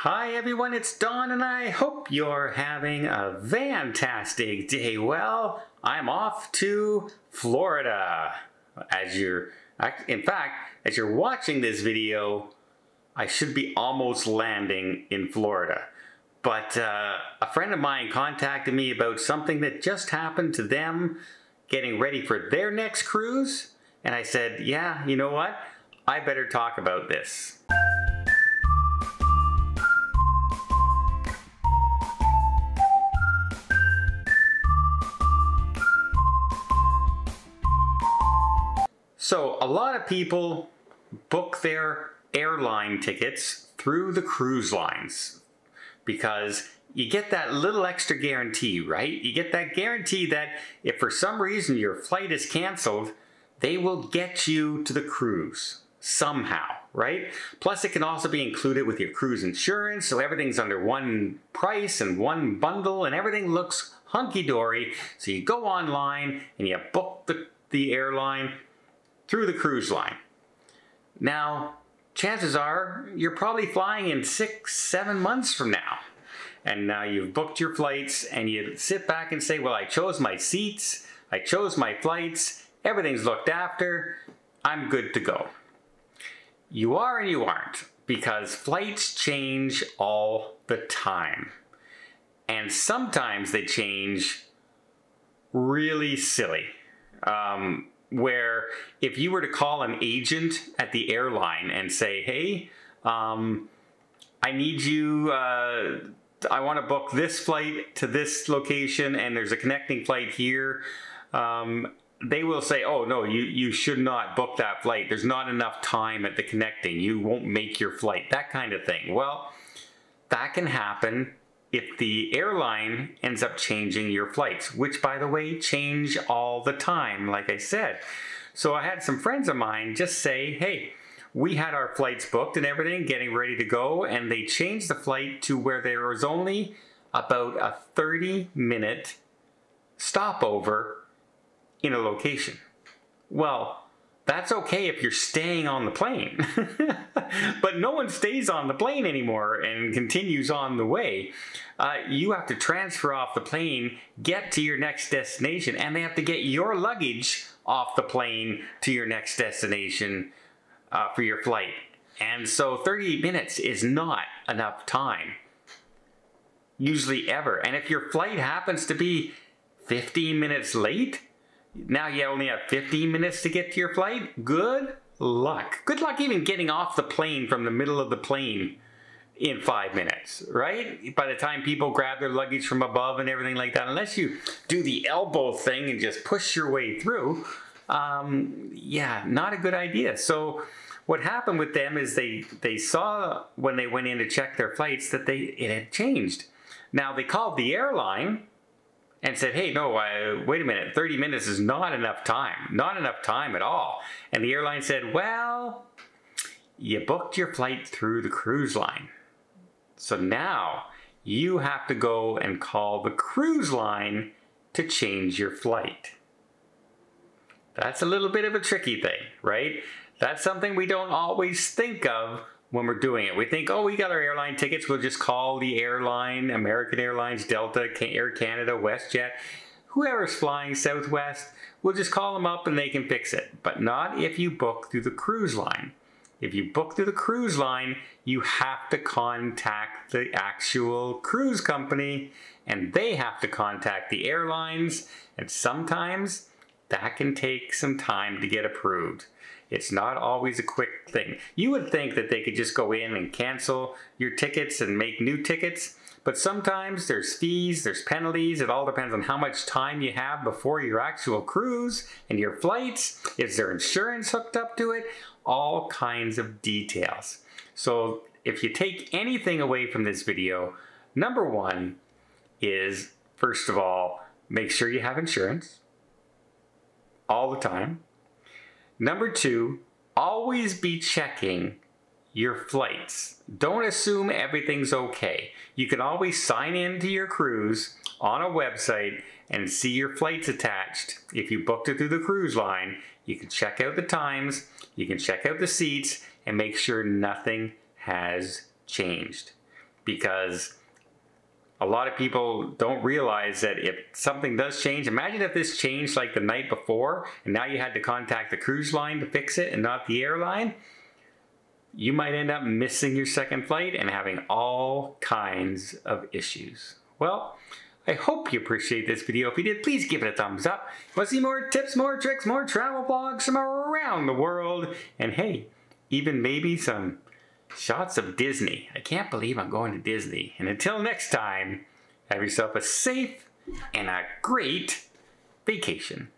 Hi everyone, it's Don and I hope you're having a fantastic day. Well, I'm off to Florida. In fact, as you're watching this video, I should be almost landing in Florida. But a friend of mine contacted me about something that just happened to them getting ready for their next cruise. And I said, yeah, you know what? I better talk about this. So a lot of people book their airline tickets through the cruise lines because you get that little extra guarantee, right? You get that guarantee that if for some reason your flight is canceled, they will get you to the cruise somehow, right? Plus it can also be included with your cruise insurance, so everything's under one price and one bundle and everything looks hunky-dory. So you go online and you book the airline through the cruise line. Now, chances are you're probably flying in 6-7 months from now. And now you've booked your flights and you sit back and say, well, I chose my seats, I chose my flights, everything's looked after, I'm good to go. You are and you aren't, because flights change all the time. And sometimes they change really silly. Where if you were to call an agent at the airline and say, hey, I need you, I want to book this flight to this location and there's a connecting flight here, they will say, oh no, you should not book that flight. There's not enough time at the connecting. You won't make your flight, that kind of thing. Well, that can happen if the airline ends up changing your flights, which by the way, change all the time, like I said. So I had some friends of mine just say, hey, we had our flights booked and everything, getting ready to go, and they changed the flight to where there was only about a 30-minute stopover in a location. Well, that's okay if you're staying on the plane, but no one stays on the plane anymore and continues on the way. You have to transfer off the plane, get to your next destination, and they have to get your luggage off the plane to your next destination for your flight. And so 30 minutes is not enough time, usually ever. And if your flight happens to be 15 minutes late, now you only have 15 minutes to get to your flight. Good luck. Good luck even getting off the plane from the middle of the plane in 5 minutes, right? By the time people grab their luggage from above and everything like that, unless you do the elbow thing and just push your way through, yeah, not a good idea. So what happened with them is they saw when they went in to check their flights that it had changed. Now they called the airline and said, hey, no, wait a minute, 30 minutes is not enough time. Not enough time at all. And the airline said, well, you booked your flight through the cruise line. So now you have to go and call the cruise line to change your flight. That's a little bit of a tricky thing, right? That's something we don't always think of when we're doing it. We think, oh, we got our airline tickets, we'll just call the airline, American Airlines, Delta, Air Canada, WestJet, whoever's flying Southwest, we'll just call them up and they can fix it. But not if you book through the cruise line. If you book through the cruise line, you have to contact the actual cruise company and they have to contact the airlines, and sometimes that can take some time to get approved. It's not always a quick thing. You would think that they could just go in and cancel your tickets and make new tickets, but sometimes there's fees, there's penalties. It all depends on how much time you have before your actual cruise and your flights. Is there insurance hooked up to it? All kinds of details. So if you take anything away from this video, number one is, first of all, make sure you have insurance all the time. Number two, always be checking your flights. Don't assume everything's okay. You can always sign into your cruise on a website and see your flights attached. If you booked it through the cruise line, you can check out the times, you can check out the seats, and make sure nothing has changed. because a lot of people don't realize that if something does change, imagine if this changed like the night before and now you had to contact the cruise line to fix it and not the airline, you might end up missing your second flight and having all kinds of issues. Well, I hope you appreciate this video. If you did, please give it a thumbs up. Want to see more tips, more tricks, more travel vlogs from around the world, and hey, even maybe some shots of Disney. I can't believe I'm going to Disney. And until next time, have yourself a safe and a great vacation.